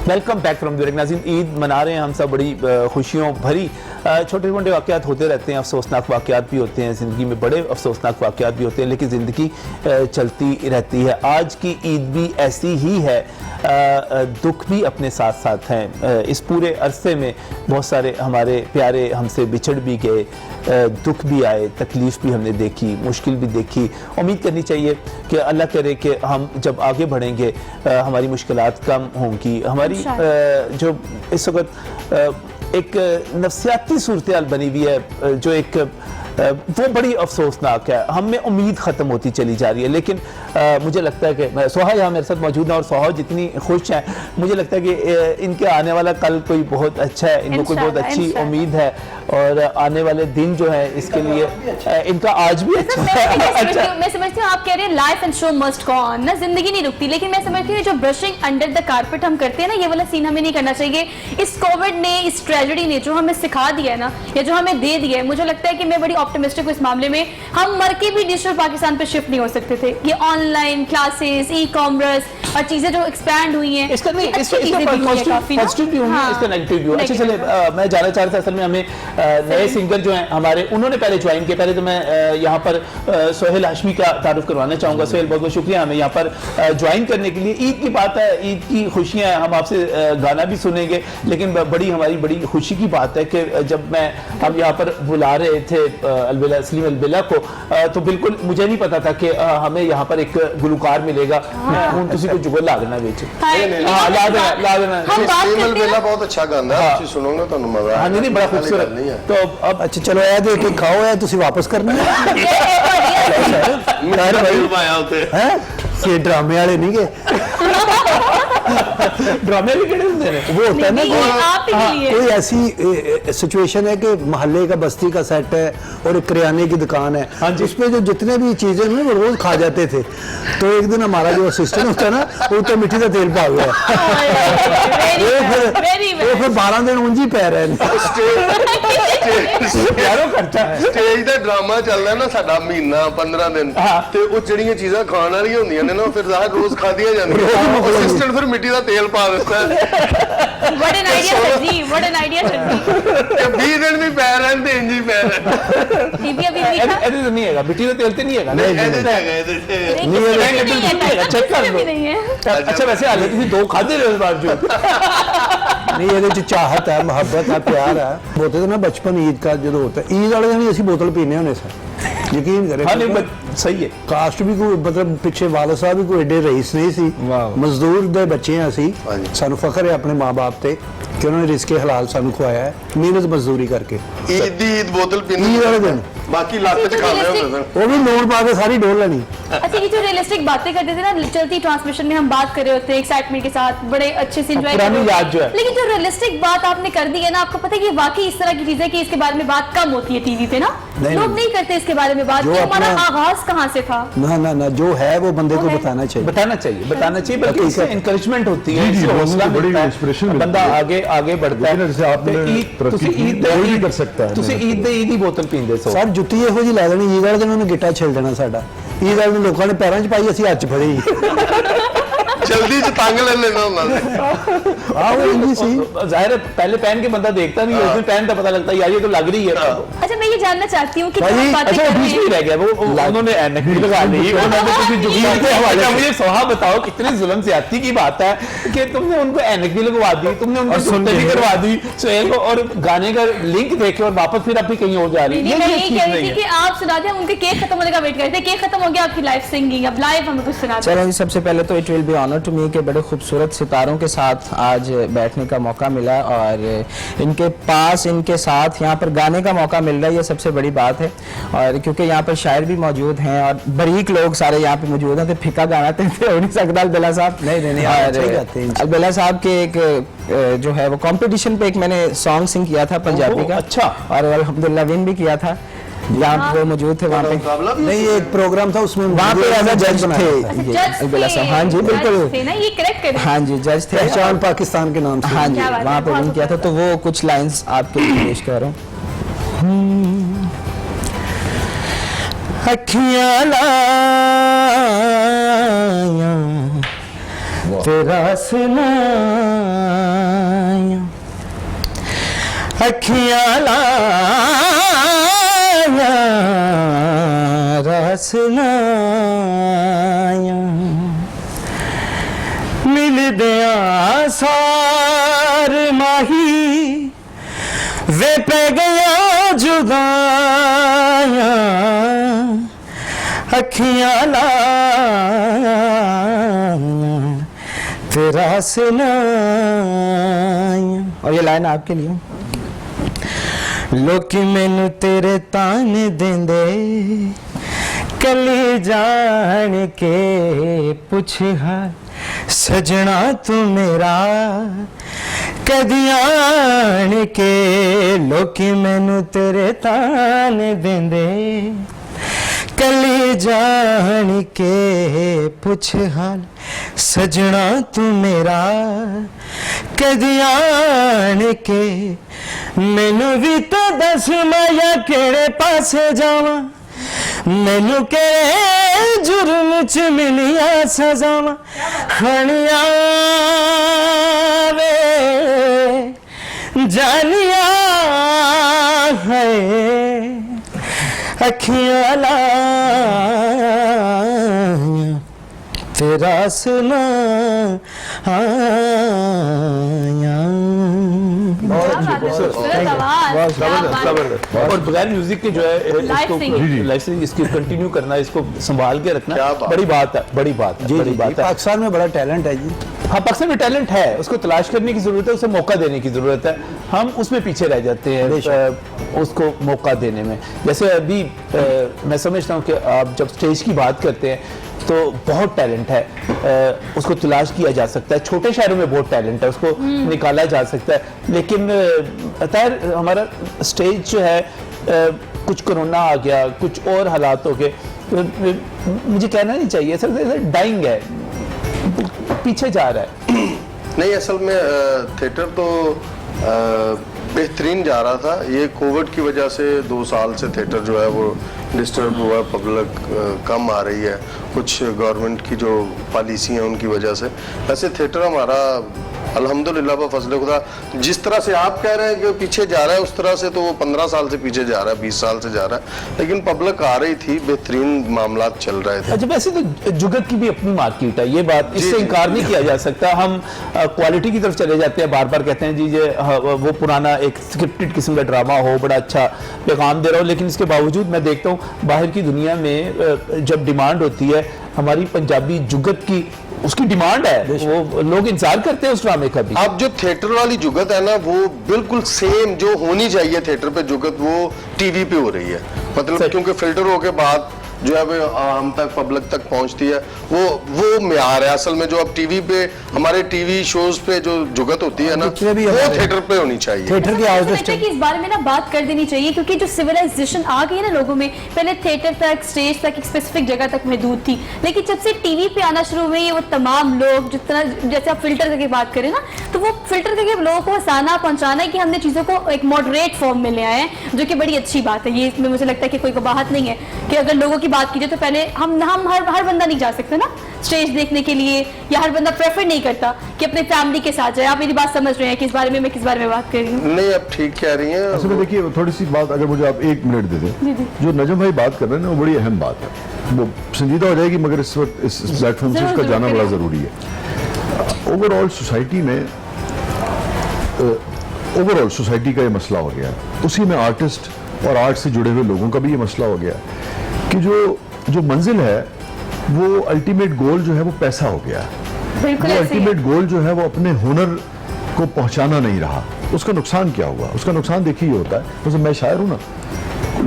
Welcome back from the नाज़रीन, ईद मना रहे हैं हम सब बड़ी खुशियों भरी। छोटे मोटे वाक़यात होते रहते हैं, अफसोसनाक वाक़यात भी होते हैं ज़िंदगी में, बड़े अफसोसनाक वाक़यात भी होते हैं, लेकिन ज़िंदगी चलती रहती है। आज की ईद भी ऐसी ही है, दुख भी अपने साथ साथ हैं। इस पूरे अरसे में बहुत सारे हमारे प्यारे हमसे बिछड़ भी गए, दुख भी आए, तकलीफ़ भी हमने देखी, मुश्किल भी देखी। उम्मीद करनी चाहिए कि अल्लाह करे कि हम जब आगे बढ़ेंगे हमारी मुश्किलात कम होंगी। हमारी जो इस वक्त एक नफ्सियाती सूरत हाल बनी हुई है, जो एक वो बड़ी अफसोसनाक है। हम में उम्मीद ख़त्म होती चली जा रही है। लेकिन मुझे लगता है कि सोहा यहाँ मेरे साथ मौजूद है और सोहा जितनी खुश हैं, मुझे लगता है कि इनके आने वाला कल कोई बहुत अच्छा है, इनको कोई बहुत अच्छी उम्मीद है और आने वाले दिन जो है इसके लिए इनका आज भी अच्छा है। मैं समझती हूँ आप कह रहे हैं life and show must go on ना, जिंदगी नहीं रुकती, लेकिन मैं समझती हूँ जो ब्रशिंग अंडर द कारपेट हम करते हैं ना, ये वाला सीन हमें नहीं करना चाहिए। इस कोविड ने, इस ट्रेजेडी ने जो हमें सिखा दिया है ना, या जो हमें दे दिया है, मुझे लगता है कि मैं बड़ी ऑप्टिमिस्टिक हूँ इस मामले में। हम मर के भी डिजिटल पाकिस्तान पे शिफ्ट नहीं हो सकते थे। ये ऑनलाइन क्लासेस, ई कॉमर्स और चीजें जो एक्सपैंड हुई हैं, इसका नहीं, इसका पॉजिटिव भी होंगे, इसका नेगेटिव भी होगा। अच्छा चले, मैं जाना चाह रहा था, असल में हमें नए सिंगर जो हैं हमारे, उन्होंने पहले ज्वाइन किया। पहले तो मैं यहाँ पर सोहेल हाशमी का तारुफ करवाना चाहूँगा। सोहेल, बहुत बहुत शुक्रिया हमें यहाँ पर ज्वाइन करने के लिए। ईद की बात है, ईद की खुशियाँ हैं, हम आपसे गाना भी सुनेंगे, लेकिन बड़ी हमारी बड़ी खुशी की बात है कि जब हम यहाँ पर बुला रहे थे अलबेला सलीम अलबेला को, तो बिल्कुल मुझे नहीं पता था कि हमें यहाँ पर एक गुलकार मिलेगा। हूँ तुसी को जुगल ला देना बेच, ला देना। सलीम अलबेला बहुत अच्छा गाना है, तुसी सुनोगे तो मजा। हाँ नहीं, बड़ा खूबसूरत नहीं है। तो अब अच्छा चलो ऐ दे के खाओ, ऐ तुसी वापस करना है ये ड्रामे वाले नहीं गए। ड्रामे भी केड़े होंदे ने? वो होता है ना कोई ऐसी सिचुएशन है कि मोहल्ले का, बस्ती का सेट है और एक किराने की दुकान है, उसमें जो जितने भी चीजें हैं वो रोज खा जाते थे। तो एक दिन हमारा जो असिस्टेंट होता है ना, वो तो मिट्टी का तेल पा गया, वो फिर 12 दिन ऊंजी पै रहे हैं। स्टेज ਦਾ ਡਰਾਮਾ ਚੱਲਦਾ ਨਾ ਸਾਡਾ ਮਹੀਨਾ 15 ਦਿਨ, ਤੇ ਉਹ ਜਿਹੜੀਆਂ ਚੀਜ਼ਾਂ ਖਾਣ ਵਾਲੀਆਂ ਹੁੰਦੀਆਂ ਨੇ ਨਾ, ਫਿਰ ਜ਼ਾਹਰ ਰੋਜ਼ ਖਾਧੀਆਂ ਜਾਂਦੀਆਂ। ਅਸਿਸਟੈਂਟ ਫਿਰ ਮਿੱਟੀ ਦਾ ਤੇਲ ਪਾ ਦਿੰਦਾ ਹੈ। What an idea sir ji, what an idea sir ji. ਤੇ 20 ਦਿਨ ਵੀ ਪੈ ਰਹੇ ਤੇ ਇੰਜ ਹੀ ਪੈ ਰਹੇ। बीबी अभी मीठा ਇਹਦੇ तो नहीं है, मिट्टी का तेल तो नहीं है। ਇਹਦੇ ਚ ਹੈਗਾ, ਇਹਦੇ ਚ नहीं चेक कर लो। नहीं है। अच्छा वैसे हाले तुसी दो खादे रहे हो इस बार जो नहीं ये चाहत है, मोहब्बत है, प्यार है। बोलते थे ना बचपन ईद का जो होता है, ईद वाले दिन असी बोतल पीने होने सर, यकीन करें। हाँ नहीं सही है। कास्ट भी कोई मतलब पिछे वाले साहब भी कोई एडे रईस नहीं सी, मजदूर दे बच्चे हैं असी। सानू फखर है अपने माँ बाप ते कि उन्होंने रिस्के हलाल सानू खवाया है, मेहनत मजदूरी करके। ईद दी ईद बोतल पीनी ईद वाले दिन बाकी लाख च खाने होते सर, वो भी लोन पा के सारी डोल लेनी। अच्छा ये जो रियलिस्टिक बातें करते थे ना, चलती ट्रांसमिशन में हम बात कर रहे होते हैं एक्साइटमेंट के साथ, बड़े अच्छे से एंजॉय कर रहे याद जो है। लेकिन जो रियलिस्टिक बात आपने कर दी है ना, आपको पता है कि वाकई इस तरह की चीज है कि इसके बारे में बात कम होती है टीवी पे ना, लोग नहीं करते इसके बारे में बात। हमारा आगाज कहाँ से था? ना ना ना, जो है वो बंदे को बताना चाहिए, बताना चाहिए, बल्कि इससे एनकरेजमेंट होती है, हौसला मिलता है, बंदा आगे बढ़ता है। ईद कर सकता है, तुसी ईद दे ईद ही बोतल पींदे सो सर जुत्ती ਇਹੋ ਜੀ ਲਾ ਦੇਣੀ, ईद वाले दिन उन्होंने गिट्टा छिल देना साडा। ईद वाले दिन लोगों ने पैरों 'ਚ पाई, ਅਸੀਂ ਹੱਥ 'ਚ ਫੜੀ। जल्दी से तंग ले लेना उन्होंने। हाँ वो इंजी सी, जाहिर है पहले पहन के बंदा देखता नहीं है, उसमें पहन तो पता लगता है यार ये तो लग रही है। अच्छा मैं ये जानना चाहती हूँ कि अच्छा बीच में रह गया वो, उन्होंने ऐनक भी लगा दी, मुझे सोहा बताओ कितनी जुल्म ज्यादती की बात है कि तुमने उनको ऐनक भी लगवा दी, तुमने उनको सुनते भी करवा दी सोहेल को, और गाने का लिंक देखे और वापस फिर अपनी कहीं और जा रही है। मैं यही कह रही थी कि आप सुना दें, उनके केक खत्म होने का वेट कर रहे थे, केक खत्म हो गया, आपकी लाइव सिंगिंग, अब लाइव हमें कुछ सुना। चलो सबसे पहले तो it will be honour to me के बड़े खूबसूरत सितारों के साथ आज बैठने का मौका मिला और इनके पास, इनके साथ यहाँ पर गाने का मौका मिल रहा है, ये सबसे बड़ी बात है। और क्योंकि यहाँ पर शायर भी मौजूद हैं और बारीक लोग सारे यहाँ पे मौजूद हैं, तो फिका गाना तो हो नहीं सकता। अलबेला साहब नहीं, अलबेला साहब के एक जो है वो कंपटीशन पे एक मैंने सॉन्ग सिंग किया था पंजाबी का, अच्छा, और अल्हम्दुलिल्लाह विन भी किया था। यहाँ वो मौजूद थे वहाँ पे, नहीं एक प्रोग्राम था उसमें वहाँ पे एज जज थे अलबेला साहब। हाँ जी बिल्कुल, ये करेक्ट, हाँ जी जज थे, पहचान पाकिस्तान के नाम से। हाँ जी वहाँ पे विन किया था, तो वो कुछ लाइंस आपके लिए पेश कर रहा हूँ। अखियाँ लाया तेरा सुनाया अखियां लाया रस लाया मिल दिया सार माही वे पे गया जुदाया अखियां लाया तेरा सुनाया। और ये लाइन आपके लिए। लोकी मैनू तेरे तान देंदे कली जान के पुछ हाल सजना तू मेरा कदी आन के। लोकी मैनू तेरे तान देंदे कली जान के पुछ हाल सजना तू मेरा कदी आन के। मैनू भी तो दस मैं केड़े पासे जावां मैनू के जुर्म च मिलिया सजावां खणिया वे जानिया है अखियां लाया तेरा सुनाया। और बगैर म्यूजिक के जो है इसको लाइव सिंगिंग इसकी कंटिन्यू करना, इसको संभाल के रखना बड़ी बात है, बड़ी बात है, बड़ी बात है। पाकिस्तान में बड़ा टैलेंट है जी। हाँ, पाकिस्तान में टैलेंट है, उसको तलाश करने की जरूरत है, उसे मौका देने की जरूरत है। हम उसमें पीछे रह जाते हैं उसको मौका देने में। जैसे अभी मैं समझता हूँ कि आप जब स्टेज की बात करते हैं तो बहुत टैलेंट है, उसको तलाश किया जा सकता है। छोटे शहरों में बहुत टैलेंट है, उसको निकाला जा सकता है। लेकिन अतार हमारा स्टेज जो है कुछ कोरोना आ गया, कुछ और हालात हो गए, मुझे कहना नहीं चाहिए, सर डाइंग है, पीछे जा रहा है। नहीं, असल में थिएटर तो बेहतरीन जा रहा था। ये कोविड की वजह से 2 साल से थिएटर जो है वो डिस्टर्ब हुआ, पब्लिक कम आ रही है, कुछ गवर्नमेंट की जो पॉलिसी है उनकी वजह से। वैसे थिएटर हमारा अल्हम्दुलिल्लाह व फजल खुदा जिस तरह से आप कह रहे हैं कि पीछे जा रहा है, उस तरह से तो वो 15 साल से पीछे जा रहा है, 20 साल से जा रहा है, लेकिन पब्लिक आ रही थी, बेहतरीन मामला चल रहे थे। अच्छा, वैसे तो जुगत की भी अपनी मार्केट है, ये बात इससे इनकार नहीं किया जा सकता। हम क्वालिटी की तरफ चले जाते हैं, बार बार कहते हैं जी ये वो पुराना एक स्क्रिप्टेड किस्म का ड्रामा हो, बड़ा अच्छा पैगाम दे रहा हो, लेकिन इसके बावजूद मैं देखता हूँ बाहर की दुनिया में जब डिमांड होती है हमारी पंजाबी जुगत की, उसकी डिमांड है, वो लोग इंतजार करते हैं उस ड्रामे का भी। अब जो थिएटर वाली जुगत है ना, वो बिल्कुल सेम जो होनी चाहिए थिएटर पे जुगत, वो टीवी पे हो रही है। मतलब क्योंकि फिल्टर होके बाद जो है वो हम तक पब्लिक तक पहुंचती है, वो म्यार है असल में। जो अब टीवी पे हमारे टीवी शोज पे जो जुगत होती है ना, वो थिएटर पे होनी चाहिए। थिएटर की आवाज कि इस बारे में ना बात कर देनी चाहिए, क्योंकि जो सिविलाइजेशन आ गई है ना लोगों में, पहले थिएटर तक, स्टेज तक, एक स्पेसिफिक जगह तक महदूद थी, लेकिन जब से टीवी पे आना शुरू हुई, वो तमाम लोग जितना, जैसे आप फिल्टर करके बात करें ना, तो वो फिल्टर करके लोगों को हंसाना, पहुंचाना है कि हमने चीजों को एक मॉडरेट फॉर्म में ले आए हैं, जो कि बड़ी अच्छी बात है। ये इसमें मुझे लगता है कि कोई कबाहत नहीं है कि अगर लोगों की बात कीजिए तो पहले हम हर बंदा नहीं जा सकता ना स्टेज देखने के लिए, या हर बंदा प्रेफर नहीं करता कि अपने फैमिली के साथ जाए। आप मेरी बात समझ रहे हैं कि इस बारे में मैं किस बारे में बात कर रही हूँ? नहीं, आप ठीक कह रही हैं। असल में देखिए, थोड़ी सी बात अगर मुझे आप 1 मिनट दे दें, जो नजम भाई बात कर रहे हैं ना, वो बड़ी अहम बात है, वो संजीदा हो जाएगी, मगर इस वक्त इस प्लेटफॉर्म से उसका जाना बड़ा जरूरी है। ओवरऑल सोसाइटी में ओवरऑल सोसाइटी का ये मसला हो गया, उसी में आर्टिस्ट और आर्ट से जुड़े हुए लोगों का भी ये मसला हो गया कि जो मंजिल है, वो अल्टीमेट गोल जो है वो पैसा हो गया। वो अल्टीमेट गोल जो है वो अपने हुनर को पहुंचाना नहीं रहा। उसका नुकसान क्या हुआ? उसका नुकसान देखिए ये होता है, जैसे मैं शायर हूं ना,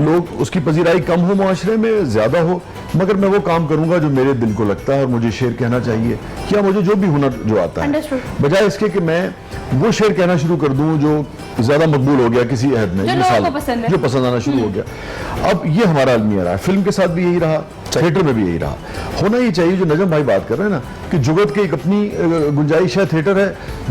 लोग उसकी पजीराई कम हो, मुआशरे में ज्यादा हो, मगर मैं वो काम करूंगा जो मेरे दिल को लगता है और मुझे शेर कहना चाहिए, क्या मुझे जो भी हुनर जो आता है, बजाय इसके कि मैं वो शेर कहना शुरू कर दूं जो ज्यादा मकबूल हो गया किसी अहद में, जो पसंद आना शुरू हो गया। अब ये हमारा अलमिया रहा है, फिल्म के साथ भी यही रहा, थिएटर में भी यही रहा। होना ही चाहिए, जो नजम भाई बात कर रहे हैं ना, कि जुगत की एक अपनी गुंजाइश है। थिएटर है,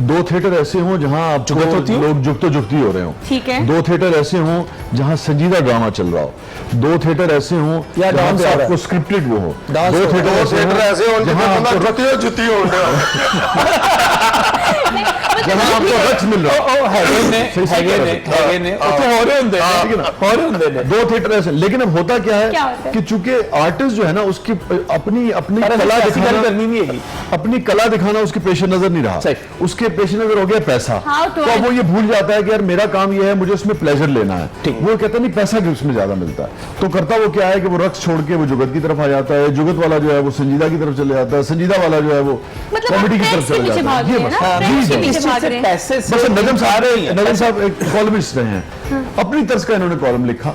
2 थिएटर ऐसे हों जहां आप लोग जुगती हो रहे हो, ठीक है। 2 थिएटर ऐसे हों जहां संजीदा ड्रामा चल रहा हो, 2 थिएटर ऐसे हों या जहां डांस पे हो रहा है। आपको स्क्रिप्टेड वो हो, 2 दो थिएटर ऐसे हो जहां आपको जुती हो जहां आपको रक्स मिल रहा हो। दो थिएटर ऐसे, लेकिन अब होता क्या क्या है होता है? कि चूंकि आर्टिस्ट जो है ना, उसकी अपनी अपनी कला दिखाना करनी नहीं है, अपनी कला दिखाना उसके पेश नजर नहीं रहा, सही। उसके पेश नजर हो गया पैसा। How to तो अब वो ये भूल जाता है कि यार मेरा काम ये है, मुझे उसमें प्लेजर लेना है। ठीक। वो कहता नहीं, पैसा कि उसमें ज्यादा मिलता है। तो करता वो क्या है कि वो रक्स छोड़ के वो जुगत की तरफ आ जाता है, जुगत वाला जो है वो संजीदा की तरफ चले जाता है, संजीदा वाला जो है वो मतलब कॉमेडी की आप तरफ trends के चले पीछे जाता भाग है। रहे ये हैं बस ना, trends के पीछे भाग रहे हैं। पैसे से बस नजम रही साहब एक कॉलमिस्ट रहे हैं, अपनी तर्ज का इन्होंने कॉलम लिखा।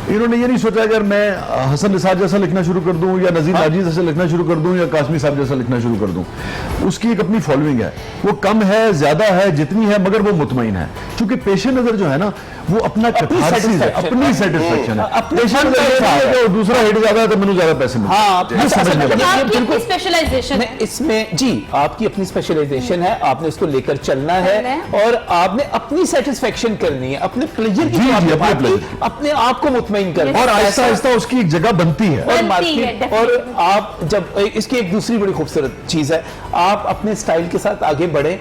इन्होंने ये नहीं सोचा कि यार मैं हसन निसार जैसा लिखना शुरू कर दूं, या नजीर नाजी जैसा लिखना शुरू कर दूं, या कासमी साहब जैसा लिखना शुरू कर दूं। उसकी एक अपनी फॉलोइंग है, वो कम है ज्यादा है जितनी है, मगर वो मुतमईन है। क्योंकि पेशे नजर जो है ना, वो अपना कैथारसिस है, अपनी सेटिस्फेक्शन है। पेशे नजर ये नहीं है कि वो दूसरा हिट ज्यादा है तो मैंने ज्यादा पैसे मिलते हैं। हाँ, ये समझने वाला है। आपकी अपनी स्पेशलाइजेशन है। इसमें जी आपकी अपनी स्पेशलाइजेशन है, आपने उसको लेकर चलना है और आपने अपनी सेटिस्फेक्शन करनी है, अपने प्लेजर की जी, जो आपने जी, अपने बात की, pleasure की। अपने आप को मुतमईन करना और आहिस्ता आहिस्ता उसकी एक जगह बनती है। और बनती है, मार्केट, और definitely। आप जब इसकी एक दूसरी बड़ी खूबसूरत चीज है, आप अपने स्टाइल के साथ आगे बढ़े,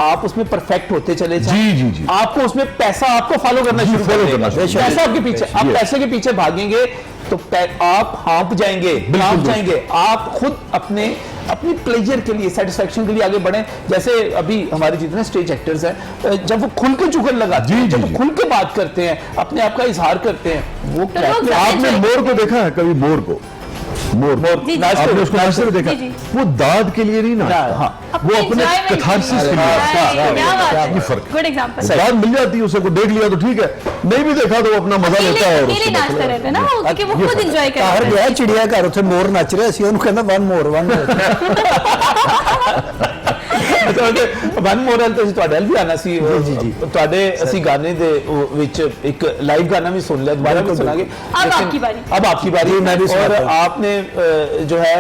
आप उसमें परफेक्ट होते चले जाएं। जी, जी, जी। आपको उसमें पैसा आपको फॉलो करना शुरू follow कर करना देगा। शुरू पैसा आपके पीछे, आप Yes। पैसे के पीछे भागेंगे तो आप हाँप जाएंगे, कांप जाएंगे। आप खुद अपनी प्लेजर के लिए, सेटिस्फेक्शन के लिए आगे बढ़े। जैसे अभी हमारे जितने स्टेज एक्टर्स हैं, जब वो खुल के चुगल लगाते जी, हैं, जी, जब वो जी। खुल के बात करते हैं, अपने आप का इजहार करते हैं, वो तो लोग क्या आपने मोर को देखा है कभी? मोर को, मोर जी, जी। आपने उसको नाचते हुए देखा? जी, जी। वो दाद के लिए नहीं नाचता, हाँ। वो अपने कैथारसिस के लिए नाचता है। ये फर्क है। Good example. दाद मिल जाती है उसे, को देख लिया तो ठीक है, नहीं भी देखा तो वो अपना मजा लेता है और अकेले उसको नाचते रहते हैं ना वो, क्योंकि वो ये खुद फर्क एंजॉय कर ताहर रहे गया हैं। चिड़िया घर, उत्थे मोर नच रहे सी, ਉਹਨੂੰ ਕਹਿੰਦਾ वन मोर वन मोरल तो ਤੁਹਾਡੇ ਵੀ ਆਣਾ ਸੀ ਤੁਹਾਡੇ ਅਸੀਂ ਗਾਣੇ ਦੇ ਵਿੱਚ ਇੱਕ ਲਾइव गाना भी सुन लिया, दोबारा भी सुनाएंगे। अब आपकी बारी। अब आपकी बारी। मैं भी और सुनाता हूं। आपने जो है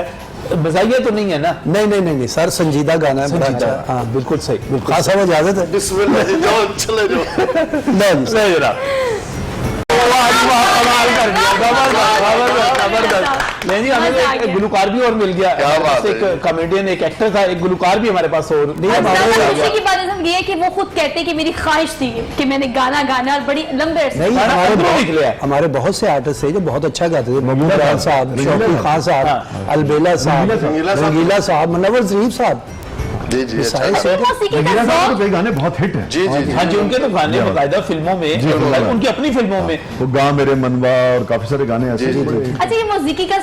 बजाइया तो नहीं है ना? नहीं सर, संजीदा गाना है बड़ा अच्छा। हाँ बिल्कुल सही, बिल्कुल खासा वो इजाजत है। बिस्मिल्लाह जी, जाओ चले जाओ। सही जनाब। कमाल कर दिया, जबरदस्त। नहीं जी, हमें मजा आ एक गया। गुलकार भी और मिल गया। क्या बात है। एक कॉमेडियन, एक एक्टर था, एक गुलकार भी हमारे पास और नहीं ज्यादा हमारे खुशी की बात हम ये है कि वो खुद कहते हैं कि मेरी ख्वाहिश थी कि मैंने गाना गाना, और बड़ी लंबे अरसे नहीं, गाना हमारे अंदरों बहुत- निकले हैं। हमारे बहुत से आर्टिस्ट थे जो बहुत अच्छा गाते थे। मोहम्मद राज साहब, शौकत खान साहब, अलबेला साहब, रंगीला साहब, मुनव्वर शरीफ साहब, जी जी, अच्छा सारे अच्छा। सिंगर। मौसीकी का रंगीला साहब शौक। के गाने बहुत हिट हैं। जी जी जी। हाँ जी, उनके तो गाने बाकायदा फिल्मों में, जी, उनकी अपनी फिल्मों में। वो गाँव मेरे मनवा और काफी सारे गाने ऐसे जी, बड़े जी। हिट। अच्छा, ये मौसीकी का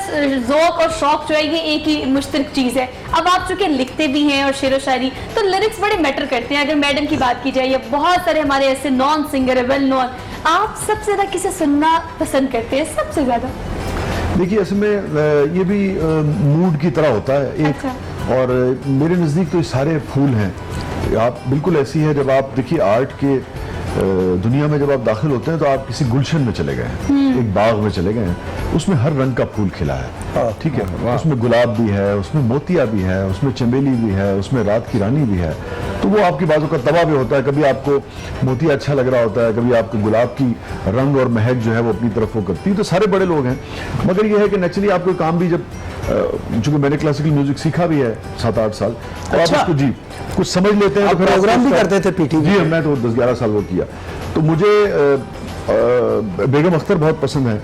ज़ौक और शौक जो है ये एक ही मुश्तरक चीज़ है। अब आप चूंकि लिखते भी हैं और शेर व शायरी, तो लिरिक्स बड़े मैटर करते हैं। अगर मैडम की बात की जाए या बहुत सारे हमारे ऐसे नॉन सिंगर है, वेल नॉन, आप सबसे ज़्यादा किसे सुनना पसंद करते हैं सबसे ज़्यादा? देखिए, इसमें ये भी मूड की तरह होता है एक। अच्छा। और मेरे नज़दीक तो ये सारे फूल हैं। आप बिल्कुल ऐसी है, जब आप देखिए आर्ट के दुनिया में जब आप दाखिल होते हैं तो आप किसी गुलशन में चले गए हैं, एक बाग में चले गए हैं, उसमें हर रंग का फूल खिला है, ठीक है, उसमें गुलाब भी है, उसमें मोतिया भी है, उसमें चमेली भी है, उसमें रात की रानी भी है। तो वो आपकी बाजू का तवा भी होता है, कभी आपको मोतिया अच्छा लग रहा होता है, कभी आपको गुलाब की रंग और महक जो है वो अपनी तरफ वो करती है। तो सारे बड़े लोग हैं, मगर ये है कि नेचुरली आपको काम भी जब, चूंकि मैंने क्लासिकल म्यूजिक सीखा भी है 7-8 साल, तो आप उसको जी कुछ समझ लेते हैं। आप तो फिर प्रोग्राम भी उसका- करते थे पीटीवी? जी, मैं तो 10-11 साल वो किया। तो मुझे बेगम अख्तर बहुत पसंद है,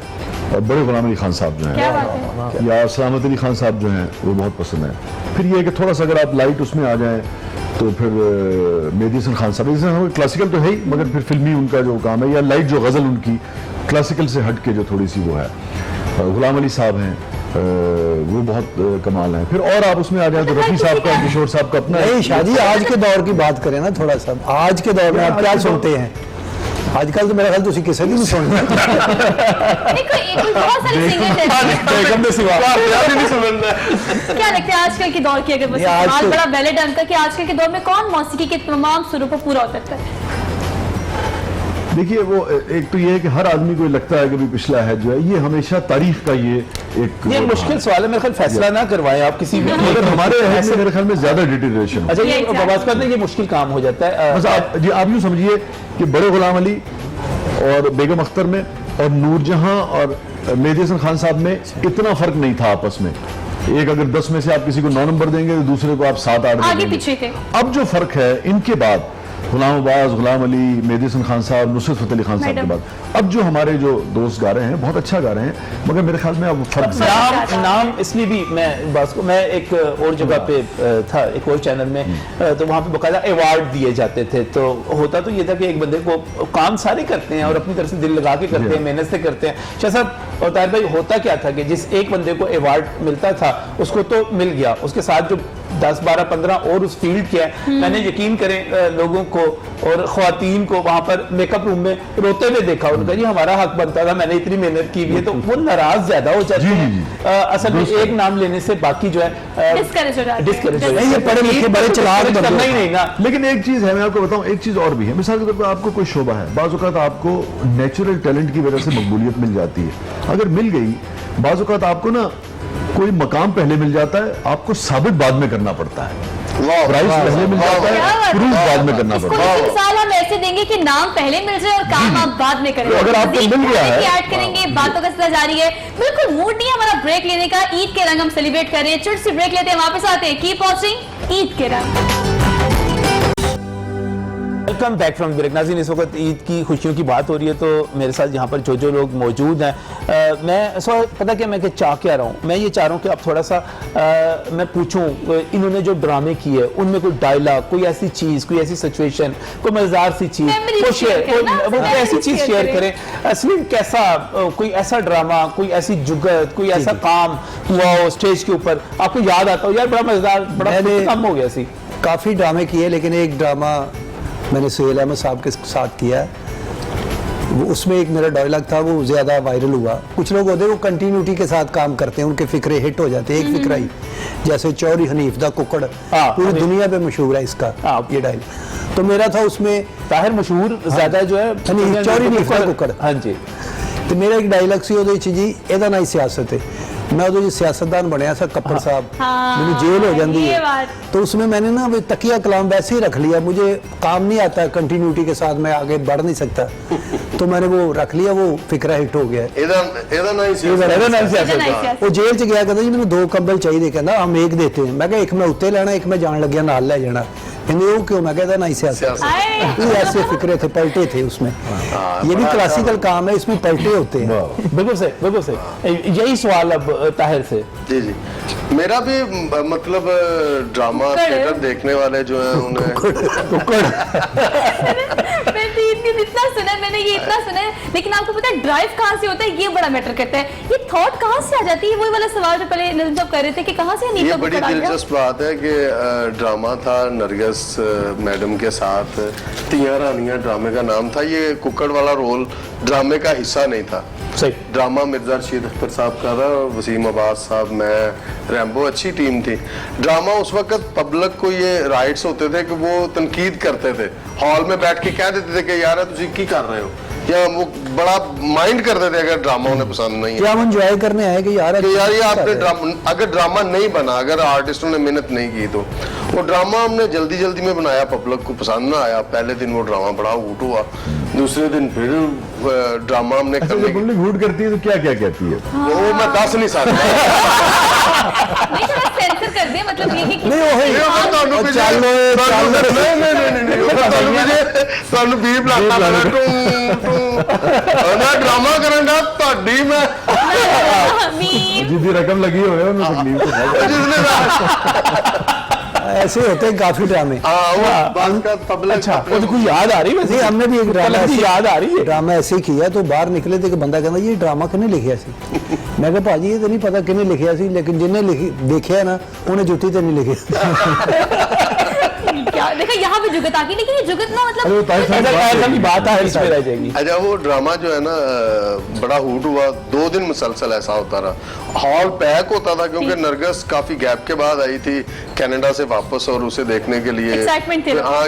और बड़े गुलाम अली खान साहब जो क्या हैं, बात है। या सलामत अली खान साहब जो हैं, वो बहुत पसंद है। फिर ये है कि थोड़ा सा अगर आप लाइट उसमें आ जाएं तो फिर मेहदी हसन खान साहब, जैसे क्लासिकल तो है ही, मगर फिर फिल्मी उनका जो काम है, या लाइट जो गज़ल उनकी क्लासिकल से हट के जो थोड़ी सी वो है। गुलाम अली साहब हैं, वो बहुत कमाल है। फिर और आप उसमें आ जाए तो रफ़ी साहब का, किशोर साहब का अपना नहीं शादी, आज के दौर की बात करें ना थोड़ा सा, आज के दौर में आप क्या सुनते हैं? आजकल तो मेरा ख्याल तुसी किसी की नहीं सुनते। कोई बहुत सारे सिंगर हैं। बेगम ने सिवा क्या लगता है आजकल के दौर की, अगर बस ये आज सवाल तो- बड़ा वैलिड है कि आजकल के दौर में कौन मौसीकी के तमाम सुरों पर पूरा उतरता है? देखिए वो एक तो ये है कि हर आदमी को लगता है कि भी पिछला है जो है ये हमेशा तारीख का ये एक ये मुश्किल सवाल है, मेरे ख्याल फैसला ना करवाएं आप किसी भी, मगर हमारे अहद में मेरे ख्याल में ज्यादा डिटेरिएशन। अच्छा, ये Exactly. बवास में ये मुश्किल काम हो जाता है। बस आप जी आप यूँ समझिए कि बड़े गुलाम अली और बेगम अख्तर में और नूरजहां और मेहदी हसन खान साहब में इतना फर्क नहीं था आपस में। एक अगर 10 में से आप किसी को 9 नंबर देंगे तो दूसरे को आप 7-8 आगे देंगे। पीछे थे। अब जो फर्क है इनके बाद गुलाम अब्बास, गुलाम अली, मेहदी हसन खान साहब, नुसरत फतेह अली खान साहब के मैडम। बाद अब जो हमारे जो दोस्त गा रहे हैं बहुत अच्छा गा रहे हैं, मगर मेरे ख्याल में अब फर्क नाम इसलिए भी मैं बात को, मैं एक और जगह पे था, एक और चैनल में, तो वहाँ पे बकायदा अवार्ड दिए जाते थे। तो होता तो ये था कि एक बंदे को काम सारे करते हैं और अपनी तरफ से दिल लगा के करते हैं, मेहनत से करते हैं। शाह साहब और ताहिर भाई, होता क्या था कि जिस एक बंदे को अवार्ड मिलता था उसको तो मिल गया, उसके साथ जो 10, 12, 15 और उस फील्ड के हैं, मैंने यकीन करें लोगों को और ख्वातीन को वहां पर मेकअप रूम में रोते हुए देखा। उनका जी हमारा हक बनता था, मैंने इतनी मेहनत की हुई है, तो वो नाराज ज्यादा हो जाते हैं। असल में एक नाम लेने से बाकी जो है डिस्करेज हो जाते हैं। डिस्करेज हो नहीं, ये पढ़े लिखे बड़े चलाक बंदे करना ही नहीं ना। लेकिन एक चीज है, मैं आपको बताऊं, एक चीज और भी है। मिसाल के तौर पर आपको कोई शोबा है, बाज़ औक़ात आपको नेचुरल टैलेंट की वजह से मकबूलियत मिल जाती है। अगर मिल गई, बाज़ औक़ात आपको ना कोई मकाम पहले मिल जाता है, आपको साबित बाद में करना पड़ता है। प्राइस पहले मिल जाता है, प्रूफ बाद में करना इसको पड़ता है। एक मिसाल हम ऐसे देंगे कि नाम पहले मिल जाए और काम आप बाद में करेंगे। तो अगर आपको मज़ीद मिल गया है, ऐड करेंगे, बातों का सिलसिला जारी है। बिल्कुल मूड नहीं है हमारा ब्रेक लेने का, ईद के रंग हम सेलिब्रेट कर रहे हैं। छोटी सी ब्रेक लेते हैं, वापस आते हैं, कीप वॉचिंग ईद के रंग। Welcome back from break. नाज़रीन, इस वक्त ईद की खुशियों की बात हो रही है, तो मेरे साथ यहाँ पर जो लोग मौजूद हैं, मैं पता क्या मैं चाह क्या रहा हूँ, मैं ये चाह रहा हूँ कि अब थोड़ा सा मैं पूछूं, इन्होंने जो ड्रामे किए उनमें कोई डायलॉग, कोई ऐसी चीज़, कोई ऐसी सिचुएशन, कोई मजेदार सी चीज़ Memories वो share करना, वो कोई ऐसी memories चीज़ share शेयर करें। करें। असली कैसा कोई ऐसा ड्रामा, कोई ऐसी जुगत, कोई ऐसा काम हुआ हो स्टेज के ऊपर, आपको याद आता हो यार बड़ा मजेदार, बड़ा मैंने- कम हो गया सी। काफ़ी ड्रामे किए, लेकिन एक ड्रामा मैंने सुहेल अहमद साहब के साथ किया है। वो उसमें एक मेरा डायलॉग था, वो ज़्यादा वायरल हुआ। कुछ लोग होते हैं वो कंटिन्यूटी के साथ काम करते हैं, उनके फिक्रे हिट हो जाते हैं। एक फिक्रा ही, जैसे चौरी हनीफ दा कुकड़, हाँ, पूरी हनीफ। दुनिया पे मशहूर है इसका हाँ। ये डायलॉग। तो मेरा था उसमें ताहिर मशहूर ज्यादा जो है हनीफ, चौरी हनीफ दा कुकड़। हाँ जी। तो मेरा एक डायलॉग सी ਉਹਦੇ ਵਿੱਚ ਜੀ ਇਹਦਾ ਨਾ ਹੀ सियासत है। मैं ਉਹਦੇ ਵਿੱਚ सियासतदान बनया था कप्पर साहब, हाँ, मैंने जेल हो जाती ये है। बात। तो उसमें मैंने ना वो तकिया कलाम वैसे ही रख लिया, मुझे काम नहीं आता कंटिन्यूटी के साथ, मैं आगे बढ़ नहीं सकता, तो मैंने वो रख लिया, वो फिक्रा हिट हो गया। ਇਹਦਾ ਨਾ ਹੀ ਸੀ ਇਹਦਾ ਨਾਮ ਸਿਆਸਤ इतना है। ही सियासत। ਉਹ ਜੇਲ੍ਹ 'ਚ ਗਿਆ, ਕਹਿੰਦਾ ਜੀ ਮੈਨੂੰ 2 ਕੰਬਲ ਚਾਹੀਦੇ, ਕਹਿੰਦਾ ਹਮ ਇੱਕ ਦੇਤੇ हैं। मैं कहा एक मैं ਉੱਤੇ ਲੈਣਾ, एक मैं जान लग गया नाल ले जाना। कहते वो क्यों? मैं कहता नहीं सियासत। आए। ये ऐसे फिक्रे थे, पलटे थे उसमें। ये भी क्लासिकल काम है, इसमें पलटे होते हैं। बिल्कुल सही, बिल्कुल सही। यही सवाल अब ताहिर से। जी जी, मेरा भी मतलब ड्रामा थिएटर देखने वाले जो हैं उन्हें मैंने इतना सुना है, मैंने ये इतना सुना है, लेकिन आपको पता है ड्राइव कहाँ से होता है, ये बड़ा मैटर करता है। ये थॉट कहाँ से आ जाती है? वही वाला सवाल जो पहले नज़म साहब कर रहे थे कि कहाँ से हनीफ ये का बड़ी कुकड़ आ गया? दिलचस्प बात है कि ड्रामा था नरगिस मैडम के साथ, तियां रानियां ड्रामे का नाम था। ये कुकड़ वाला रोल ड्रामे का हिस्सा नहीं था। सही। ड्रामा मिर्जा रशीद अख्तर साहब का था, वसीम अब्बास साहब, मैं, रैम्बो, अच्छी टीम थी। ड्रामा उस वक्त पब्लिक को ये राइट्स होते थे कि वो तनकीद करते थे, हॉल में बैठ के कह देते थे कि यार तुम की कर रहे हो, या वो बड़ा माइंड करते थे अगर ड्रामा उन्हें पसंद नहीं है क्या हम एंजॉय करने आए कि यार कि यार ये अच्छा आपने कर रहे हैं। ड्रामा, अगर ड्रामा नहीं बना, अगर आर्टिस्टों ने मेहनत नहीं की, तो वो ड्रामा हमने जल्दी जल्दी में बनाया, पब्लिक को पसंद ना आया। पहले दिन वो ड्रामा बड़ा ऊट हुआ, दूसरे दिन फिर ड्रामा हमने अच्छा, करने जब पुलिस झूठ करती है तो क्या क्या कहती है? वो मैं दस नहीं सकता। नहीं थोड़ा सेंसर कर दिया, मतलब ये कि नहीं वो ਇਹ ਫਿਰ ਤੁਹਾਨੂੰ ਵੀ ਚੱਲ ਤੁਹਾਨੂੰ 20 ਲੱਖ ਨਾ ਡਰਾਮਾ ਕਰਨ ਦਾ ਤੁਹਾਡੀ ਮੈਂ मीम। जितनी रकम लगी हुई है उन्हें तकलीफ तो है। जिसने ऐसे होते हैं काफी ड्रामे। वो बात का पब्लिक अच्छा, वो तो कोई याद आ रही है वैसे? नहीं, हमने भी एक ड्रामा ऐसी याद आ रही है। ड्रामा ऐसे ही किया, तो बाहर निकले थे कि बंदा कहना ये ड्रामा किने लिखिया सी। मैं कहा भाजी ये तो नहीं पता किने लिखिया सी, लेकिन जिन्हें देखिया ना उन्हें जुटी तो नहीं लिखी। क्या देखा यहाँ भी जुगत आ गई, लेकिन ये जुगत ना अरे वो ताहिर साहब ताहिर साहब की बात है इसमें रह जाएगी। अच्छा, वो ड्रामा जो है ना बड़ा हुट हुआ, 2 दिन मुसलसल ऐसा होता रहा, हॉल पैक होता था क्योंकि नरगिस काफी गैप के बाद आई थी कनाडा से वापस और उसे देखने के लिए Excitement थी। हाँ,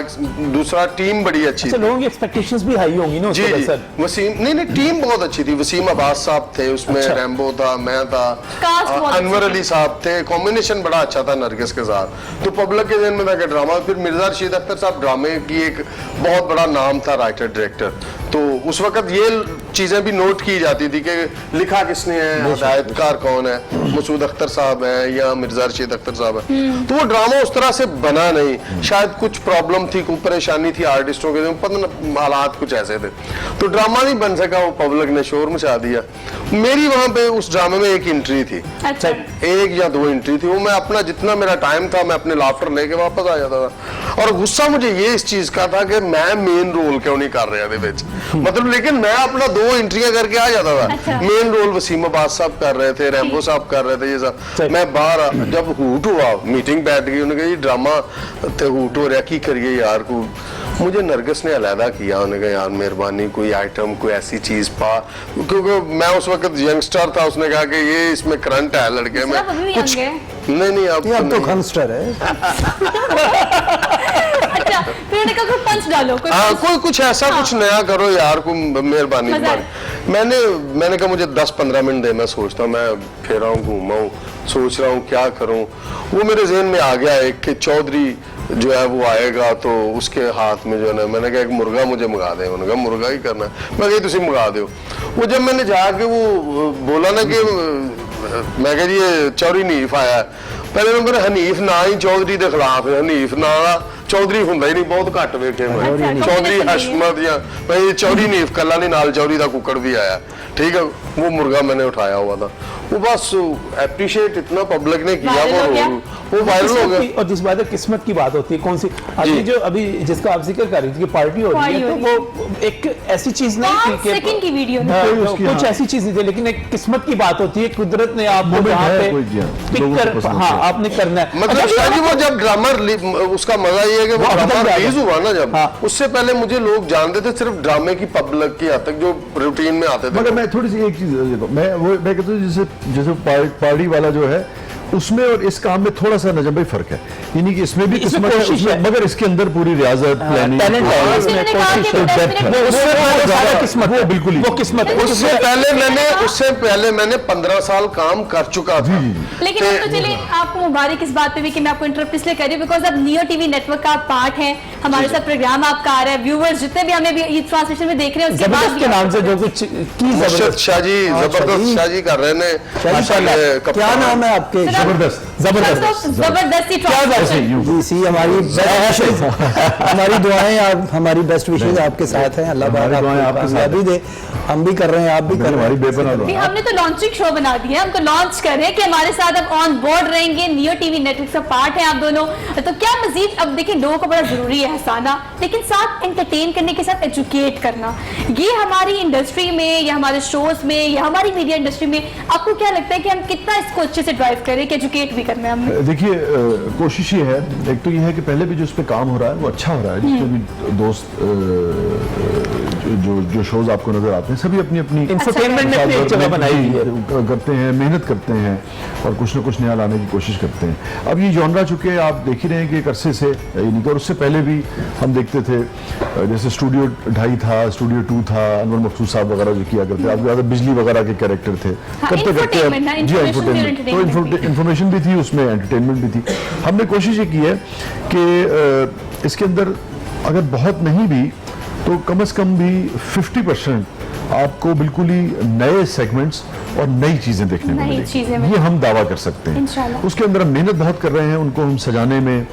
दूसरा टीम बड़ी अच्छी अच्छा, थी। लोगों की एक्सपेक्टेशंस भी हाई होंगी ना जी उसके जी, सर। वसीम नहीं टीम बहुत अच्छी थी। वसीम अब्बास साहब थे उसमें, अच्छा। रैम्बो था, मैं था, Cast बहुत अनवर अच्छी अली साहब थे, कॉम्बिनेशन बड़ा अच्छा था नरगिस के साथ। तो पब्लिक के जहन में था कि ड्रामा, फिर मिर्जा रशीद अख्तर साहब ड्रामे की एक बहुत बड़ा नाम था राइटर डायरेक्टर, तो उस वक्त ये चीजें भी नोट की जाती थी कि लिखा किसने है, हिदायतकार कौन है, मसूद अख्तर साहब है या मिर्जा रशीद अख्तर साहब है। तो वो ड्रामा उस तरह से बना नहीं, शायद कुछ प्रॉब्लम थी, कोई परेशानी थी आर्टिस्टों के, पता न हालात कुछ ऐसे थे, तो ड्रामा नहीं बन सका। वो पब्लिक ने शोर मचा दिया। मेरी वहां पे उस ड्रामे में एक एंट्री थी, अच्छा 1 या 2 एंट्री थी, वो मैं अपना जितना मेरा टाइम था मैं अपने लाफ्टर लेके वापस आ जाता था। और गुस्सा मुझे ये इस चीज का था कि मैं मेन रोल क्यों नहीं कर रहा था, मतलब लेकिन मैं अपना 2 एंट्रियां करके आ जाता था। अच्छा। मेन रोल वसीम अब्बास साहब कर रहे थे, रैम्बो साहब कर रहे थे, ये सब। मैं बाहर जब हूट हुआ, मीटिंग बैठ गई, उन्होंने कहा ये ड्रामा ते हूट हो रहा, की करिए यार को। मुझे नरगिस ने अलहदा किया, उन्होंने कहा यार मेहरबानी कोई आइटम कोई ऐसी चीज पा, क्योंकि मैं उस वक्त यंगस्टर था। उसने कहा कि ये इसमें करंट है लड़के में अभी भी कुछ young है। नहीं अब ये अब तो नहीं। खंस्टर है। अच्छा, फिर उन्होंने कहा कोई पंच डालो, कोई हाँ, punch। कोई कुछ ऐसा हाँ। कुछ नया करो यार, को मेहरबानी। मजा मैंने कहा मुझे 10-15 मिनट दे, मैं सोचता हूँ, मैं फेरा हूँ घूमा हूँ, सोच रहा हूँ क्या करूँ। वो मेरे जहन में आ गया एक कि चौधरी जो है वो आएगा तो उसके हाथ में जो है ना, मैंने कहा एक मुर्गा मुझे मंगा दे, उन्होंने कहा मुर्गा ही करना है, मैं कही तुम मंगा दो। वो जब मैंने जाके वो बोला ना कि मैं कहा जी ये चौधरी नीफ आया है, पहले मैं मेरा हनीफ ना ही चौधरी के खिलाफ है, हनीफ ना चौधरी ਹੁੰਦਾ ही नहीं, बहुत घट वेखे मैं अच्छा, चौधरी combination हशमत या भाई चौधरी नीफ कला नहीं, नाल चौधरी का कुकड़ भी आया, ठीक है। वो मुर्गा मैंने उठाया हुआ था, वो बस अप्रिशिएट इतना पब्लिक ने किया, Viral हो गया। वो वायरल हो किस्मत गया। की- और जिस बात है किस्मत की बात होती है, कौन सी अभी जी। जो अभी जिसका आप जिक्र कर रही थी कि पार्टी हो रही है, तो वो एक ऐसी चीज नहीं 5 थी कि सेकंड की वीडियो हाँ, कोई उसकी, कुछ हाँ। ऐसी चीज नहीं थी, लेकिन एक किस्मत की बात होती है, कुदरत ने आपको Moment वहाँ है पे कोई, जी हाँ, पिक लोगों को कर, पसंद हाँ है। आपने करना है। मतलब अच्छा, शायद वो जब ड्रामा उसका मजा ये है कि वो वो ड्रामा अभी तक रिलीज हुआ ना जब, हाँ। उससे पहले मुझे लोग जानते थे सिर्फ ड्रामे की पब्लिक की हद तक जो रूटीन में आते थे। मगर मैं थोड़ी सी एक चीज देखो, मैं कहता हूँ जैसे पार्टी वाला जो है उसमें और इस काम में थोड़ा सा नजर भाई फर्क है, यानी कि इसमें भी इसमें किस्मत है, कोशिश उसमें है। मगर इसके अंदर पूरी रियाजत प्लानिंग talent है, हाँ, इसमें उन्होंने कहा कि कोशिश है, 10 depth मिनट है। में उससे वो सारा किस्मत वो है, बिल्कुल ही वो किस्मत है। उससे पहले मैंने 15 साल काम कर चुका था। लेकिन अब तो चलिए आपको मुबारक इस बात पे भी कि मैं आपको इंटरप्ट इसलिए कर रही हूँ बिकॉज अब नियो टीवी नेटवर्क का पार्ट है, हमारे साथ प्रोग्राम आपका आ रहा है, व्यूवर्स जितने भी हमें भी ट्रांसलेशन में देख रहे हैं उसके बाद जबरदस्त भी के नाम आपको से जो कुछ की मुर्शद जबरदस्त शाह जी, जबरदस्त शाह जी कर रहे हैं शाह क्या नाम है आपके? जबरदस्त जबरदस्ती ट्रांसलेशन जी सी, हमारी दुआएं, आप हमारी बेस्ट विशेष आपके साथ हैं, अल्लाह पाक हमारी दुआएं आपको आपके साथ कामयाबी दे। हम भी कर रहे हैं, आप भी कर रहे हमारी हैं। बेपनाह दुआ। भी हमने तो लॉन्चिंग शो बना दिया है, हमको लॉन्च कर रहे हैं कि हमारे साथ अब ऑन बोर्ड रहेंगे, नियो टीवी नेटवर्क का पार्ट है आप दोनों। तो क्या मजीद अब देखिए लोगों को बड़ा जरूरी है हंसाना, लेकिन साथ एंटरटेन करने के साथ एजुकेट करना, ये हमारी इंडस्ट्री में या हमारे शोज में या हमारी मीडिया इंडस्ट्री में आपको क्या लगता है कि हम कितना इसको अच्छे से ड्राइव करें कि एजुकेट भी करना है हमने? देखिए कोशिश ये है, एक तो ये है कि पहले भी जो इस पे काम हो रहा है वो अच्छा हो रहा है, जिसमें भी दोस्त जो शोज आपको नजर आते हैं सभी अपनी अपनी इंफरटेनमेंट ने अपनी एक जगह बनाई हुई है। करते हैं, मेहनत करते हैं और कुछ ना कुछ नया लाने की कोशिश करते हैं। अब ये जॉनरा चुके आप देख ही रहे हैं कि एक अरसे से, यानी कि और उससे पहले भी हम देखते थे, जैसे स्टूडियो 2.5 था, स्टूडियो 2 था, अनवर मकसूद साहब वगैरह जो किया करते, आप ज़्यादा बिजली वगैरह के कैरेक्टर थे, करते करते entertainment ना, जी information भी एंटरटेनमेंट, तो इंफॉर्मेशन भी थी उसमें, एंटरटेनमेंट भी थी। हमने कोशिश ये की है कि इसके अंदर अगर बहुत नहीं भी तो कम से कम भी 50% आपको बिल्कुल ही नए सेगमेंट्स और नई चीजें देखने को नई चीजें मिलेंगी, ये हम दावा कर सकते हैं। इंशाल्लाह। उसके अंदर हम मेहनत बहुत कर रहे हैं, उनको हम सजाने में,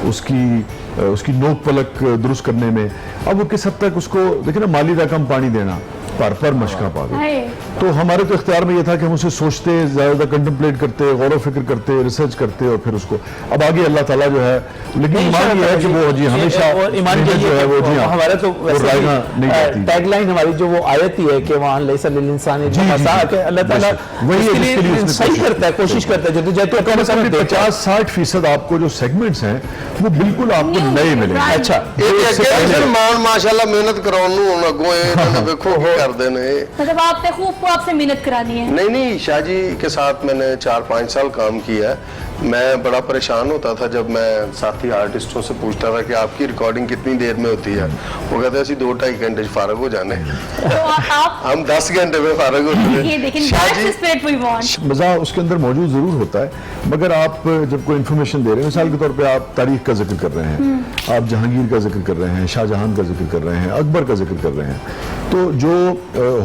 उसकी नोक पलक दुरुस्त करने में। अब वो किस हद तक उसको देखिए ना, माली रकम पानी देना, पर मशका पा गए। हाय। तो हमारे तो इख्तियार में ये था कि हम उसे सोचते, ज़्यादा कंटेम्पलेट करते, गौर व फिक्र करते, रिसर्च करते और फिर उसको अब आगे अल्लाह ताला जो है, लेकिन ईमान ये है कि वो जी हमेशा और ईमान मेहनत ये जो है वो जी हाँ, हमारा तो रायना नहीं जाती। टैगलाइन हमारी जो वो आयत ही है कि वहाँ लैसा लिल इंसान जी, जी, अल्लाह ताला वही है उसके जिसके लिए लिए उसने सही करता है, कोशिश करता है, जद्दोजहद तो कम से कम 50-60% आपको जो सेगमेंट्स हैं वो बिल्कुल आपको नए मिलेंगे। Right. अच्छा माशाल्लाह मेहनत कराउनु हुन अगों इन्होंने देखो की करते ने। मतलब आपने खूब आपसे मेहनत करानी है। नहीं शाह जी के साथ मैंने 4-5 साल काम किया है। मैं बड़ा परेशान होता था जब मैं साथी आर्टिस्टों से पूछता था कि आपकी रिकॉर्डिंग कितनी देर में होती है, वो कहते हैं 2-2.5 घंटे फारग हो जाने, तो आप हम 10 घंटे में फारग होते ये हैं। देखें, Shah that's ji the spirit we want। मज़ा उसके अंदर मौजूद ज़रूर होता है, मगर आप जब कोई इन्फॉर्मेशन दे रहे हैं, मिसाल के तौर पे आप तारीख का जिक्र कर रहे हैं, आप जहांगीर का जिक्र कर रहे हैं, शाहजहां का जिक्र कर रहे हैं, अकबर का जिक्र कर रहे हैं, तो जो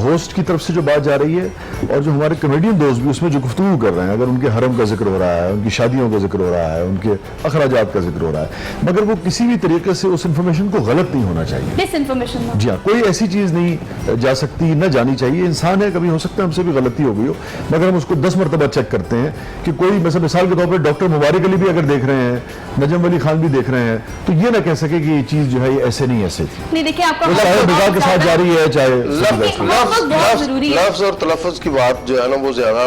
होस्ट की तरफ से जो बात जा रही है और जो हमारे कॉमेडियन दोस्त भी उसमें जो गुफ्तगू कर रहे हैं, अगर उनके हरम का जिक्र हो रहा है, उनकी शादियों का जिक्र हो रहा है, उनके अखराजात का जिक्र हो रहा है, मगर वो किसी भी तरीके से उस इन्फॉर्मेशन को गलत नहीं होना चाहिए। डिसइंफॉर्मेशन जी हाँ, कोई ऐसी चीज़ नहीं जा सकती, न जानी चाहिए। इंसान है, कभी हो सकता है हमसे भी गलती हो गई हो, मगर हम उसको 10 मरतबा चेक करते हैं कि कोई मिसाल के तौर पर डॉक्टर मुबारक अली भी अगर देख रहे हैं, नजम अली खान भी देख रहे हैं, तो ये ना कह सके कि ये चीज़ जो है ये ऐसे नहीं ऐसे थी। नहीं देखिए आपका वो चाहे बिगा के साथ जारी है, चाहे बहुत जरूरी है। लफ्ज और तलफ़्फ़ुज़ की बात जो है ना वो ज्यादा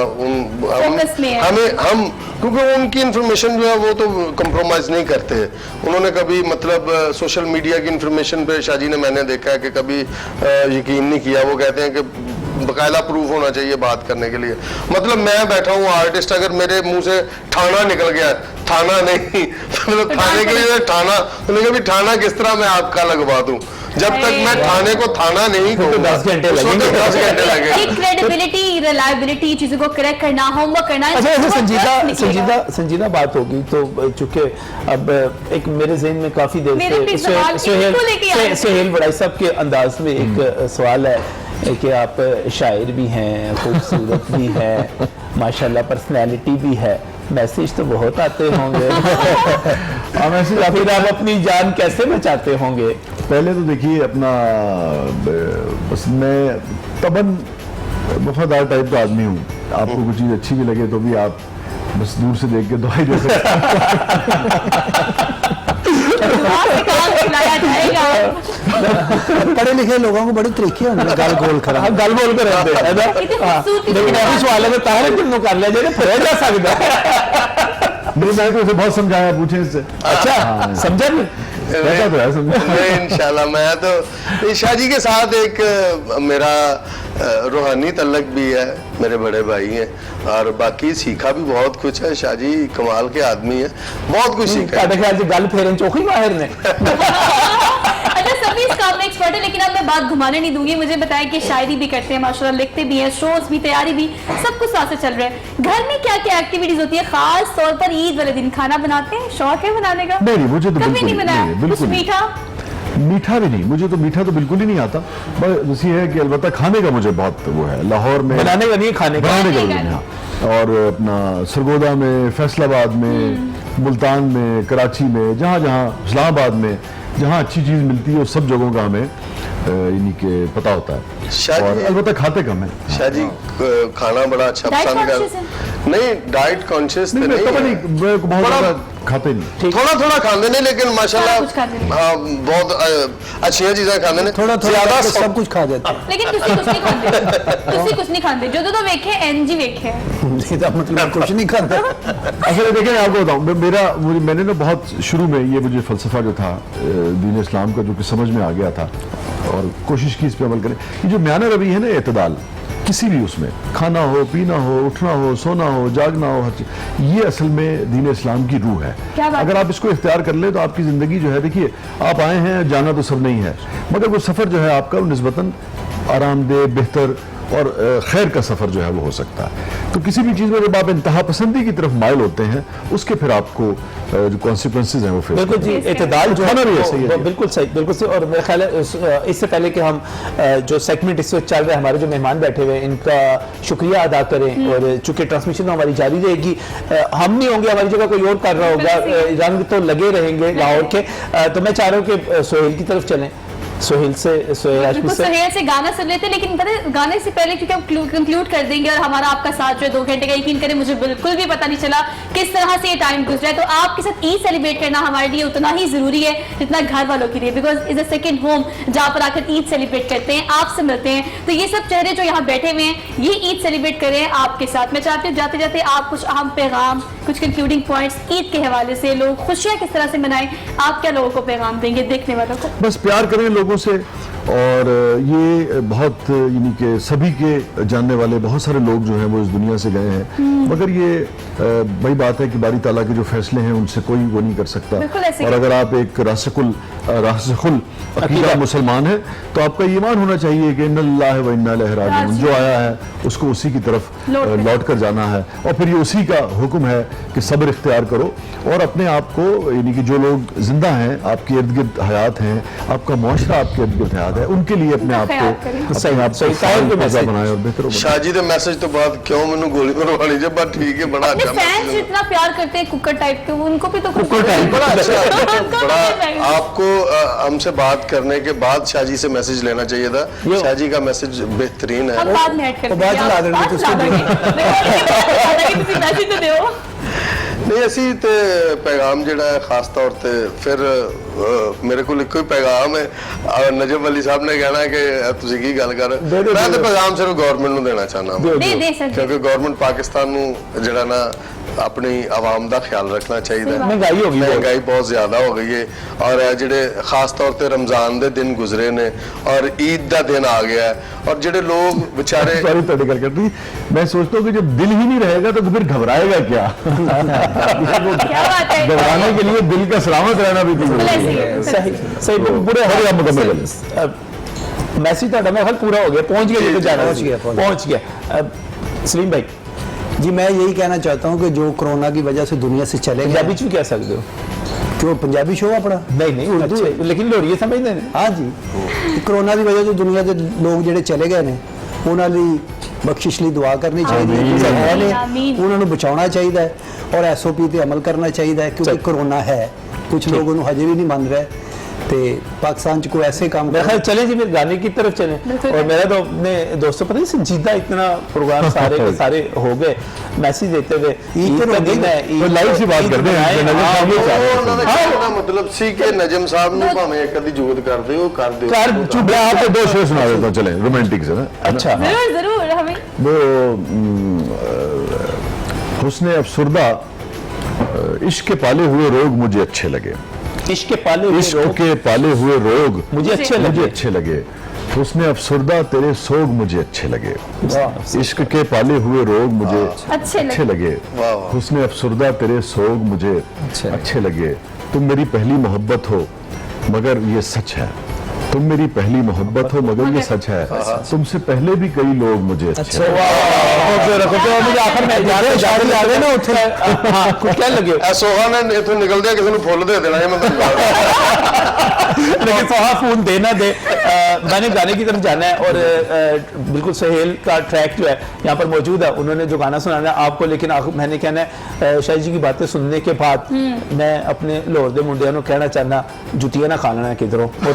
Focus में है। हम क्योंकि उनकी इंफॉर्मेशन जो है वो तो कंप्रोमाइज नहीं करते। उन्होंने कभी मतलब सोशल मीडिया की इंफॉर्मेशन पे शाह जी ने मैंने देखा है कि कभी यकीन नहीं किया। वो कहते हैं कि बकायदा प्रूफ होना चाहिए बात करने के लिए। मतलब मैं बैठा हूँ आर्टिस्ट, अगर मेरे मुंह से ठाना निकल गया, थाना नहीं मतलब थाने के लिए ठाना, तो कभी ठाना किस तरह मैं आपका लगवा दूं? जब तक मैं थाने को थाना नहीं कहूंगा 10 घंटे उस वक्त लगेंगे। 10 घंटे लगेंगे। क्रेडिबिलिटी, रिलायबिलिटी, चीजों को करेक्ट करना, होमवर्क करना। अच्छा ऐसे बहुत संजीदा निकलेगा। संजीदा संजीदा बात होगी तो चूंकि अब एक मेरे जहन में काफी देर मेरे भी से सवाल इनको लेके आए थे। सुहेल बड़ाई साहब के अंदाज में एक सवाल है कि आप शायर भी हैं, खूबसूरत भी हैं, माशाल्लाह पर्सनैलिटी भी है, मैसेज तो बहुत आते होंगे मैसेज फिर आप अपनी जान कैसे बचाते होंगे? पहले तो देखिए अपना बस मैं तबन वफादार टाइप का आदमी हूँ। आपको कुछ चीज़ अच्छी भी लगे तो भी आप बस दूर से देख के दुआई दे सकते काम खिलाया जाएगा। पढ़े लिखे लोगों को बड़े तरीके होंगे गल गोल खरा गल बोल कर रहते हैं ना। खूबसूरती लेकिन ऐसे सवाल है तारे किन्नों कर लिया जाए फिर जा सकता है। नहीं, मैं तो उसे बहुत समझाया, पूछे इससे। अच्छा समझा नहीं? ऐसा तो है समझा। नहीं इंशाल्लाह। मैं तो शाह जी के साथ एक मेरा रूहानी तल्लक भी है, मेरे बड़े भाई हैं, और बाकी सीखा भी बहुत कुछ है। शाह जी कमाल के आदमी है, बहुत कुछ सीखा है। ਤੁਹਾਡੇ ਖਿਆਲ 'ਚ ਗੱਲ ਫੇਰਨ ਚੋਖੀ ਮਾਹਿਰ ਨੇ? अच्छा सभी इस काम में एक्सपर्ट है, लेकिन अब मैं बात घुमाने नहीं दूंगी। मुझे बताया कि शायरी भी करते हैं माशाल्लाह, लिखते भी हैं, शोज भी, तैयारी भी, सब कुछ साथ से चल रहा है। घर में क्या क्या एक्टिविटीज होती है? खास तौर पर ईद वाले दिन खाना बनाते हैं, शौक है बनाने का? नहीं, मुझे तो कभी बिल्कुल नहीं बनाया? नहीं, कुछ बिल्कुल नहीं। मीठा? मीठा भी नहीं, मुझे तो मीठा तो बिल्कुल ही नहीं आता। बस ये है कि अलबत्ता खाने का मुझे बहुत वो है। लाहौर में बनाने का नहीं, खाने का। बनाने का खाने का भी नहीं। और अपना सरगोदा में, फैसलाबाद में, मुल्तान में, कराची में, जहाँ जहाँ इस्लामाबाद में जहाँ अच्छी चीज़ मिलती है उस सब जगहों का हमें यानी कि पता होता है। शाह और जी- अलबत्ता खाते कम है। शाह जी खाना बड़ा अच्छा Diet पसंद conscious कर नहीं, डाइट कॉन्शियस तो नहीं, मैं नहीं नहीं, है। मैं बहुत बड़ा- ज़्यादा खाते नहीं। थोड़ा थोड़ा खाते ने, लेकिन माशाल्लाह सारा कुछ खाते ने। हाँ, बहुत अच्छी चीजें खाते ने। थोड़ा थोड़ा ज्यादा करके सब कुछ खा जाते हैं। लेकिन तुसी कुछ नहीं खाते, तुसी कुछ नहीं खाते, जो तो वेखे एनजी वेखे। इसका मतलब कुछ नहीं करता। असल देखिए मैं आपको बताऊं, मैंने ना बहुत शुरू में ये मुझे फ़लसफ़ा जो था दीन इस्लाम का, जो कि समझ में आ गया था और कोशिश की इस पे अमल करें कि जो म्याना रवि है ना, एतदाल किसी भी उसमें, खाना हो, पीना हो, उठना हो, सोना हो, जागना हो, हर चीज़, ये असल में दीन इस्लाम की रूह है। क्या बात अगर आप इसको इख्तियार कर लें तो आपकी ज़िंदगी जो है, देखिए आप आए हैं, जाना तो सब नहीं है, मगर वो सफ़र जो है आपका वो निस्बतन आरामदेह, बेहतर और खैर का सफ़र जो है वो हो सकता है। तो किसी भी चीज़ में जब आप इंतहा पसंदी की तरफ माइल होते हैं, उसके फिर आपको जो कॉन्सिक्वेंसेज हैं वो फेस बिल्कुल जी, इतदाल जो है खाना भी वो- ऐसे ही है। वो बिल्कुल सही, बिल्कुल सही। और मेरा ख्याल है इससे पहले कि हम जो सेगमेंट इस वक्त चल रहा है, हमारे जो मेहमान बैठे हुए हैं इनका शुक्रिया अदा करें, और चूंकि ट्रांसमिशन हमारी जारी रहेगी, हम नहीं होंगे, हमारी जगह कोई और कर रहा होगा, रंग तो लगे रहेंगे लाहौर के। तो मैं चाह रहा हूँ कि सोहेल की तरफ चलें। सोहेल से सोहेल बिल्कुल से सहेल से गाना सुन लेते हैं, लेकिन पता है गाने से पहले क्योंकि हम कंक्लूड कर देंगे और हमारा आपका साथ जो है 2 घंटे का, यकीन करें मुझे बिल्कुल भी पता नहीं चला किस तरह से ये टाइम गुजरा है। तो आपके साथ ईद सेलिब्रेट करना हमारे लिए उतना ही जरूरी है जितना घर वालों के लिए, because is a second home जहाँ पर आकर ईद सेलिब्रेट करते हैं, आपसे मिलते हैं। तो ये सब चेहरे जो यहाँ बैठे हुए हैं ये ईद सेलिब्रेट करें आपके साथ। मैं चाहती हूँ जाते जाते आप कुछ अहम पैगाम, कुछ कंक्लूडिंग पॉइंट्स ईद के हवाले से, लोग खुशियाँ किस तरह से मनाएं, आप क्या लोगों को पैगाम देंगे, देखने वालों को? बस प्यार करें लोगों से, और ये बहुत यानी कि सभी के जानने वाले बहुत सारे लोग जो हैं वो इस दुनिया से गए हैं, मगर ये वही बात है कि बारी ताला के जो फैसले हैं उनसे कोई वो नहीं कर सकता। बिल्कुल ऐसे और ही। अगर आप एक रासिकुल अकीदा मुसलमान है तो आपका ईमान होना चाहिए कि इन्नल्लाह व इन्ना इलैहि राजिऊन, जो आया है उसको उसी की तरफ लौट कर जाना है। और फिर ये उसी का हुक्म है कि सब्र इख्तियार करो और अपने आप को, यानी कि जो लोग जिंदा हैं, आपके इर्द गिर्द हयात हैं, आपका मुआशरा आपके इर्द गिर्द हयात है, उनके लिए अपने आप ख्याल करें। को अपने आप को फायदा बनाए और बेहतर बनाए। शाहजी के मैसेज तो बाद क्यों मैंने गोली मरवानी जब बात ठीक है, बड़ा अपने अच्छा फैंस मैसेज है। जितना प्यार करते हैं कुकर टाइप के, उनको भी तो कुछ बड़ा अच्छा उनको बड़ा भी चाहिए। आपको हमसे बात करने के बाद शाहजी से मैसेज लेना चाहिए था। शाहजी का मैसेज बेहतरीन हम है। बाद में ऐड करते वो बाद हैं, ला आप देंगे, बाद तो ला देंगे। मैं बोली कि बाद ला देंगे, ਤੁਸੀਂ मैसेज तो ਦਿਓ। नहीं असी ते पैगाम जिहड़ा है खास तौर पे फिर मेरे को एक ही पैगाम है, नजम अली साहब ने कहना है कि तुसी की गल कर, मैं तो पैगाम सिर्फ गवर्नमेंट ਨੂੰ देना चाहना दे सकते क्योंकि गवर्नमेंट पाकिस्तान ਨੂੰ ਜਿਹੜਾ ना अपनी आवाम का ख्याल रखना चाहिए। महंगाई हो गई, महंगाई बहुत ज्यादा हो गई है और ਇਹ ਜਿਹੜੇ खास तौर पे रमजान के दिन गुजरे ने और ईद का दिन आ गया है और ਜਿਹੜੇ लोग बेचारे सॉरी तो निकल करती, मैं सोचता हूँ कि जब दिल ही नहीं रहेगा तो फिर घबराएगा क्या? क्या बात है। घबराने के लिए दिल का सलामत रहना भी तो जरूरी ऐसे ही है। है। सही सही पूरे और आप मुकम्मल करें। मैसेज ਤੁਹਾਡਾ मैं पूरा हो गया, पहुंच गया जिधर जाना पहुंच ਸੀ, गया, पहुंच गया। सलीम भाई जी मैं यही कहना चाहता हूँ कि जो कोरोना की वजह से दुनिया से चले पंजाबी गए, च भी कह सकते हो? क्यों पंजाबी शो अपना नहीं नहीं उर्दू है, लेकिन लोरिये समझते हैं। हाँ जी, कोरोना की वजह से दुनिया के लोग ਜਿਹੜੇ ਚਲੇ ਗਏ ਨੇ ਉਹਨਾਂ ਲਈ ਬਖਸ਼ਿਸ਼ ਲਈ ਦੁਆ ਕਰਨੀ ਚਾਹੀਦੀ ਹੈ, ਜਿਹੜੇ ਹੈ ਨੇ ਆਮੀਨ। ਉਹਨਾਂ ਨੂੰ ਬਚਾਉਣਾ ਚਾਹੀਦਾ ਹੈ ਔਰ ਐਸਓਪੀ ਤੇ ਅਮਲ ਕਰਨਾ ਚਾਹੀਦਾ ਹੈ ਕਿਉਂਕਿ कोरोना है, कुछ लोग ਉਹਨੂੰ हजे भी नहीं मान रहे ਤੇ पाकिस्तान च कोई ऐसे काम मेरा ख्याल चले जी फिर गाने की तरफ चले। बिल्कुल। और मेरा तो अपने दोस्तों पता नहीं संजीदा इतना प्रोग्राम सारे के सारे हो गए, मैसेज देते हुए ईद ईद का दिन है, तो लाइव सी बात करते हैं, ईद नजर साहब ये चाह रहे थे। ਉਹਨਾਂ ਦਾ ਕਹਿਣ ਦਾ ਮਤਲਬ ਸੀ ਕਿ ਨਜਮ ਸਾਹਿਬ ਨੂੰ ਭਾਵੇਂ ਇੱਕ ਅੱਧੀ ਜੋਤ ਕਰਦੇ ਹੋ ਕਰ ਦਿਓ। कार चुप मैं आपको 2 शेर सुना देता हूँ, चले रोमांटिक से ना। अच्छा हाँ। जरूर जरूर हमें वो हुस्न अफसुरदा, इश्क के पाले हुए रोग मुझे अच्छे लगे, इश्क के पाले हुए इश्क रोग के पाले हुए रोग मुझे अच्छे मुझे लगे। अच्छे लगे, हुस्न अफसुरदा तेरे सोग मुझे अच्छे लगे, इश्क के पाले हुए रोग मुझे अच्छे लगे, वाह, वाह। हुस्न अफसुरदा तेरे सोग मुझे अच्छे लगे, तुम मेरी पहली मोहब्बत हो मगर ये सच है, तुम मेरी पहली मोहब्बत हो मगर ये सच है, तुमसे पहले भी कई लोग मुझे अच्छे लगे। मुझे आखिर में जा रहे आ गए ना उठे। हाँ कुछ क्या लगे, ਇਹ ਸੋਹਾ ਨੇ ਇਥੋਂ ਨਿਕਲਦੇ ਕਿਸੇ ਨੂੰ ਫੁੱਲ ਦੇ ਦੇਣਾ ਇਹ ਮੈਂ ਤੁਹਾਨੂੰ ਦੱਸਦਾ। लेकिन सोहा फोन देना दे। मैंने गाने की तरफ जाना है और बिल्कुल सहेल का ट्रैक जो है यहाँ पर मौजूद है, उन्होंने जो गाना सुनाना है आपको, लेकिन मैंने कहना है शाहिद जी की बातें सुनने के बाद मैं अपने लाहौर के मुंडिया को कहना चाहना जुटिया ना खा लेना किधरों वो